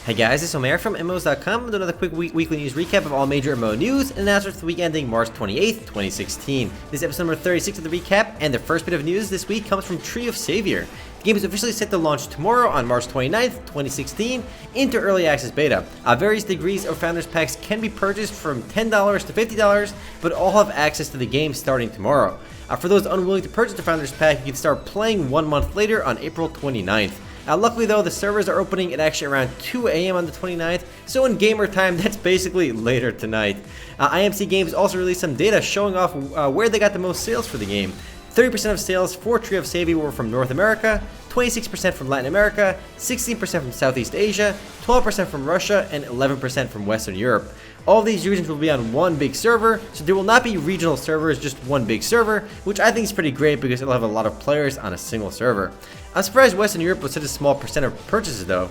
Hey guys, it's Monger from MMOs.com with another quick weekly news recap of all major MMO news and announcements for the week ending March 28th, 2016. This is episode number 36 of the recap, and the first bit of news this week comes from Tree of Savior. The game is officially set to launch tomorrow on March 29th, 2016 into Early Access Beta. Various degrees of Founders Packs can be purchased from $10 to $50, but all have access to the game starting tomorrow. For those unwilling to purchase the Founders Pack, you can start playing 1 month later on April 29th. Luckily though, the servers are opening at actually around 2 AM on the 29th, so in gamer time, that's basically later tonight. IMC Games also released some data showing off where they got the most sales for the game. 30% of sales for Tree of Savior were from North America, 26% from Latin America, 16% from Southeast Asia, 12% from Russia, and 11% from Western Europe. All of these regions will be on one big server, so there will not be regional servers, just one big server, which I think is pretty great because it'll have a lot of players on a single server. I'm surprised Western Europe was such a small percent of purchases though.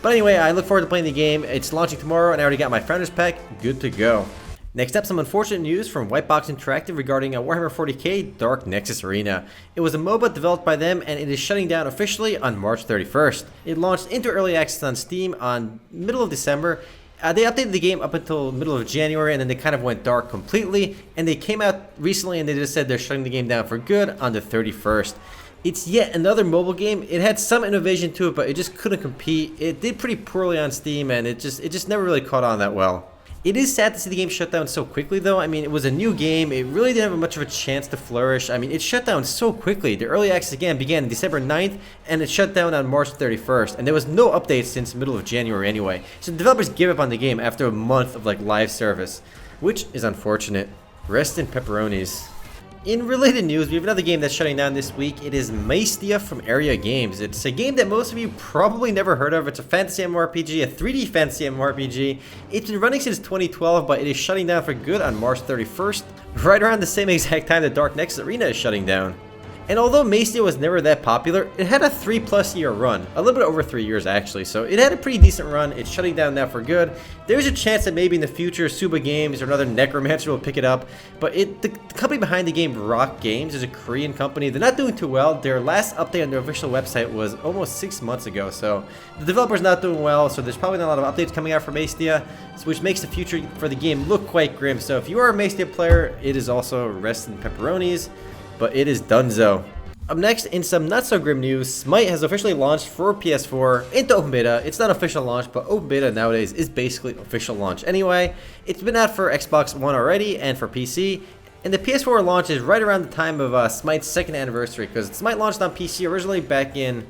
But anyway, I look forward to playing the game. It's launching tomorrow and I already got my Founders Pack good to go. Next up, some unfortunate news from Whitebox Interactive regarding Warhammer 40k Dark Nexus Arena. It was a MOBA developed by them and it is shutting down officially on March 31st. It launched into Early Access on Steam on middle of December. They updated the game up until middle of January and then they kind of went dark completely, and they came out recently and they just said they're shutting the game down for good on the 31st. It's yet another mobile game. It had some innovation to it, but it just couldn't compete. It did pretty poorly on Steam and it just never really caught on that well. It is sad to see the game shut down so quickly though. I mean, it was a new game. It really didn't have much of a chance to flourish. I mean, it shut down so quickly. The early access again began December 9th and it shut down on March 31st. And there was no updates since middle of January anyway. So the developers gave up on the game after a month of live service, which is unfortunate. Rest in pepperonis. In related news, we have another game that's shutting down this week. It is Maestia from Area Games. It's a game that most of you probably never heard of. It's a fantasy MMORPG, a 3D fantasy MMORPG. It's been running since 2012, but it is shutting down for good on March 31st, right around the same exact time that Dark Nexus Arena is shutting down. And although Maestia was never that popular, it had a 3+ year run, a little bit over 3 years actually, so it had a pretty decent run. It's shutting down now for good. There's a chance that maybe in the future Suba Games or another necromancer will pick it up, but the company behind the game, Rock Games, is a Korean company. They're not doing too well. Their last update on their official website was almost 6 months ago, so the developer's not doing well, so there's probably not a lot of updates coming out for Maestia, which makes the future for the game look quite grim. So if you are a Maestia player, it is also rest in pepperonis, but it is donezo. Up next, in some not so grim news, Smite has officially launched for PS4 into open beta. It's not official launch, but open beta nowadays is basically official launch anyway. It's been out for Xbox One already and for PC, and the PS4 launch is right around the time of Smite's second anniversary, because Smite launched on PC originally back in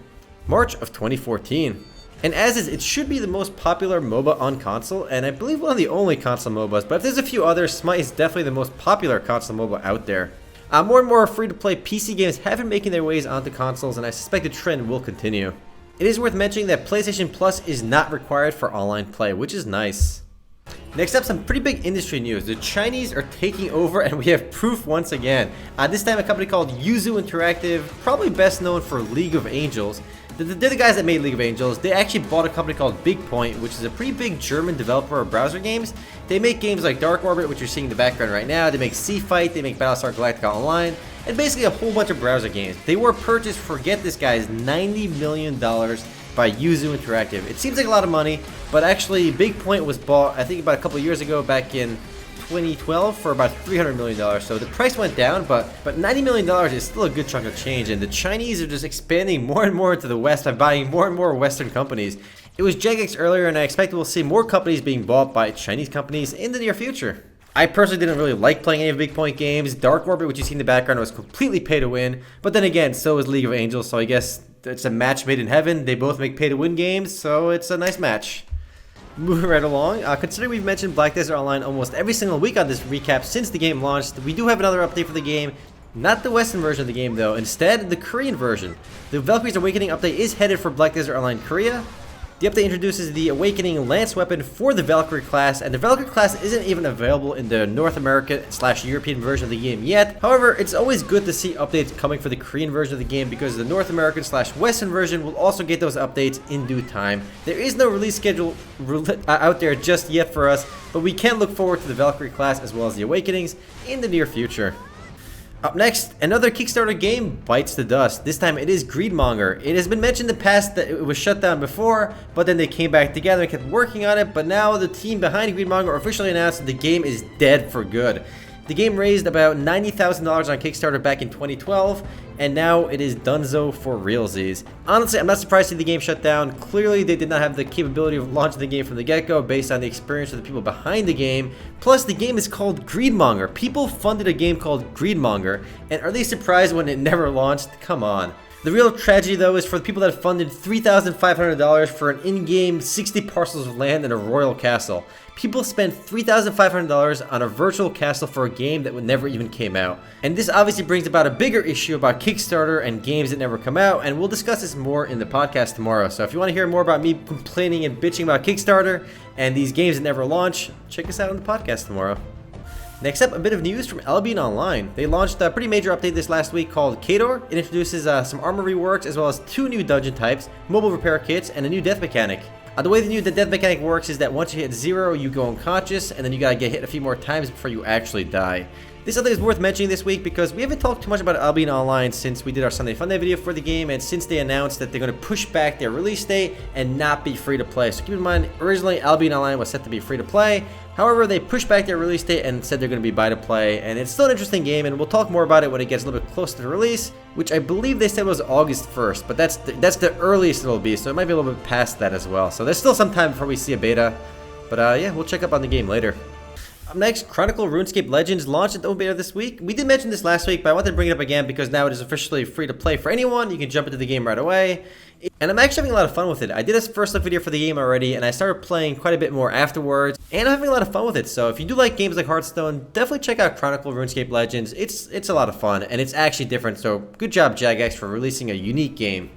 March of 2014. And as is, it should be the most popular MOBA on console, and I believe one of the only console MOBAs, but if there's a few others, Smite is definitely the most popular console MOBA out there. More and more free-to-play PC games have been making their ways onto consoles, and I suspect the trend will continue. It is worth mentioning that PlayStation Plus is not required for online play, which is nice. Next up, some pretty big industry news. The Chinese are taking over, and we have proof once again. This time a company called Youzu Interactive, probably best known for League of Angels. They're the guys that made League of Angels. They actually bought a company called Bigpoint, which is a pretty big German developer of browser games. They make games like Dark Orbit, which you're seeing in the background right now. They make Sea Fight, they make Battlestar Galactica Online, and basically a whole bunch of browser games. They were purchased for, get this guys, $90 million by Youzu Interactive. It seems like a lot of money, but actually Bigpoint was bought, I think about a couple years ago, back in 2012 for about $300 million, so the price went down, but $90 million is still a good chunk of change, and the Chinese are just expanding more and more into the West by buying more and more Western companies. It was Jagex earlier, and I expect we'll see more companies being bought by Chinese companies in the near future. I personally didn't really like playing any of Big Point games. Dark Orbit, which you see in the background, was completely pay to win, but then again, so is League of Angels, so I guess it's a match made in heaven. They both make pay to win games, so it's a nice match. Moving right along, considering we've mentioned Black Desert Online almost every single week on this recap since the game launched, we do have another update for the game. Not the Western version of the game though, instead the Korean version. The Valkyrie's Awakening update is headed for Black Desert Online Korea. The update introduces the Awakening Lance weapon for the Valkyrie class, and the Valkyrie class isn't even available in the North American/European version of the game yet. However, it's always good to see updates coming for the Korean version of the game because the North American/Western version will also get those updates in due time. There is no release schedule out there just yet for us, but we can look forward to the Valkyrie class as well as the Awakenings in the near future. Up next, another Kickstarter game bites the dust. This time it is Monger. It has been mentioned in the past that it was shut down before, but then they came back together and kept working on it, but now the team behind Monger officially announced that the game is dead for good. The game raised about $90,000 on Kickstarter back in 2012, and now it is donezo for realsies. Honestly, I'm not surprised to see the game shut down. Clearly, they did not have the capability of launching the game from the get-go based on the experience of the people behind the game. Plus, the game is called Monger. People funded a game called Monger, and are they surprised when it never launched? Come on. The real tragedy, though, is for the people that funded $3,500 for an in-game 60 parcels of land and a royal castle. People spent $3,500 on a virtual castle for a game that never even came out. And this obviously brings about a bigger issue about Kickstarter and games that never come out, and we'll discuss this more in the podcast tomorrow. So if you want to hear more about me complaining and bitching about Kickstarter and these games that never launch, check us out on the podcast tomorrow. Next up, a bit of news from Albion Online. They launched a pretty major update this last week called Kador. It introduces some armor reworks as well as 2 new dungeon types, mobile repair kits, and a new death mechanic. The way the death mechanic works is that once you hit 0, you go unconscious, and then you gotta get hit a few more times before you actually die. This update is worth mentioning this week because we haven't talked too much about Albion Online since we did our Sunday Funday video for the game, and since they announced that they're going to push back their release date and not be free to play. So keep in mind, originally Albion Online was set to be free to play. However, they pushed back their release date and said they're going to be buy to play, and it's still an interesting game, and we'll talk more about it when it gets a little bit closer to the release, which I believe they said was August 1st, but that's the earliest it'll be, so it might be a little bit past that as well. So there's still some time before we see a beta, but yeah, we'll check up on the game later. Up next, Chronicle RuneScape Legends launched at the open beta this week. We did mention this last week, but I wanted to bring it up again because now it is officially free to play for anyone. You can jump into the game right away. And I'm actually having a lot of fun with it. I did a first look video for the game already, and I started playing quite a bit more afterwards. And I'm having a lot of fun with it. So if you do like games like Hearthstone, definitely check out Chronicle RuneScape Legends. It's a lot of fun, and it's actually different. So good job, Jagex, for releasing a unique game.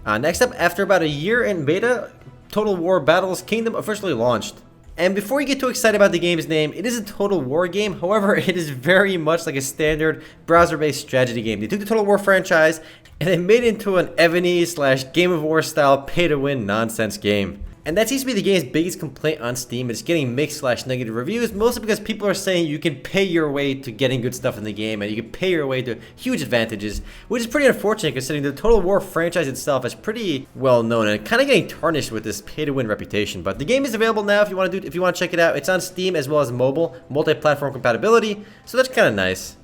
Next up, after about a year in beta, Total War Battles Kingdom officially launched. And before you get too excited about the game's name, it is a Total War game. However, it is very much like a standard browser-based strategy game. They took the Total War franchise and they made it into an Ebony/Game of War style pay-to-win nonsense game. And that seems to be the game's biggest complaint on Steam. It's getting mixed/negative reviews, mostly because people are saying you can pay your way to getting good stuff in the game, and you can pay your way to huge advantages, which is pretty unfortunate considering the Total War franchise itself is pretty well known and kind of getting tarnished with this pay-to-win reputation. But the game is available now if you want to check it out. It's on Steam as well as mobile, multi-platform compatibility, so that's kind of nice.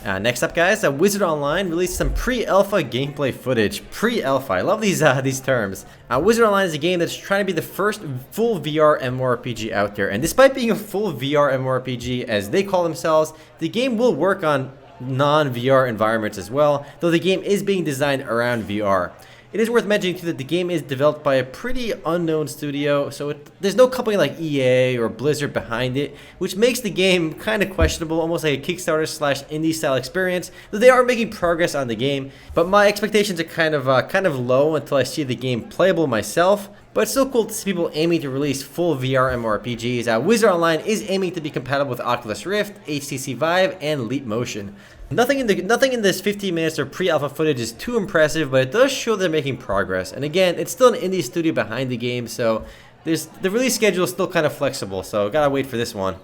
Next up, guys, Wizard Online released some pre-alpha gameplay footage. Pre-alpha, I love these terms. Wizard Online is a game that's trying to be the first full VR MMORPG out there, and despite being a full VR MMORPG, as they call themselves, the game will work on non-VR environments as well, though the game is being designed around VR. It is worth mentioning too that the game is developed by a pretty unknown studio, so there's no company like EA or Blizzard behind it, which makes the game kind of questionable, almost like a Kickstarter/indie style experience. Though they are making progress on the game, but my expectations are kind of low until I see the game playable myself. But it's still cool to see people aiming to release full VR MMORPGs. Wizard Online is aiming to be compatible with Oculus Rift, HTC Vive, and Leap Motion. Nothing in this 15 minutes of pre-alpha footage is too impressive, but it does show they're making progress. And again, it's still an indie studio behind the game, so the release schedule is still kind of flexible, so gotta wait for this one.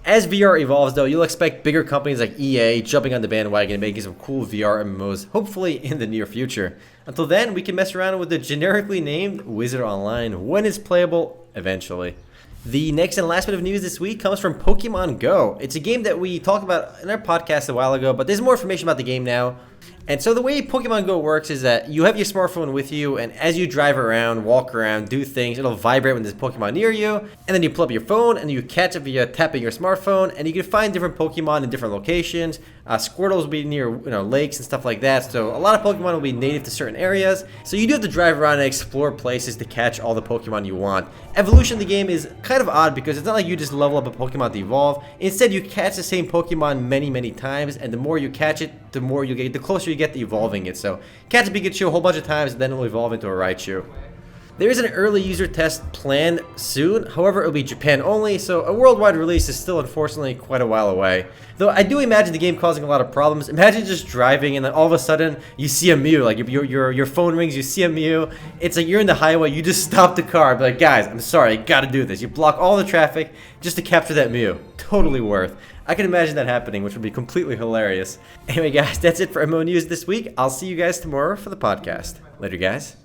As VR evolves, though, you'll expect bigger companies like EA jumping on the bandwagon and making some cool VR MMOs, hopefully in the near future. Until then, we can mess around with the generically named Wizard Online when it's playable eventually. The next and last bit of news this week comes from Pokemon Go. It's a game that we talked about in our podcast a while ago, but there's more information about the game now. And so the way Pokemon Go works is that you have your smartphone with you, and as you drive around, walk around, do things, it'll vibrate when there's a Pokemon near you, and then you pull up your phone, and you catch it via tapping your smartphone, and you can find different Pokemon in different locations. Squirtles will be near lakes and stuff like that, so a lot of Pokemon will be native to certain areas. So you do have to drive around and explore places to catch all the Pokemon you want. Evolution of the game is kind of odd because it's not like you just level up a Pokemon to evolve. Instead, you catch the same Pokemon many times, and the more you catch it, the more you get, the closer you get to evolving it. So catch a Pikachu a whole bunch of times, and then it'll evolve into a Raichu. There is an early user test planned soon, however it will be Japan only, so a worldwide release is still unfortunately quite a while away. Though I do imagine the game causing a lot of problems. Imagine just driving and then all of a sudden you see a Mew, like your phone rings, you see a Mew, it's like you're in the highway, you just stop the car, be like, guys, I'm sorry, I gotta do this. You block all the traffic just to capture that Mew. totally worth. I can imagine that happening, which would be completely hilarious. Anyway, guys, that's it for MMO News this week. I'll see you guys tomorrow for the podcast. Later, guys.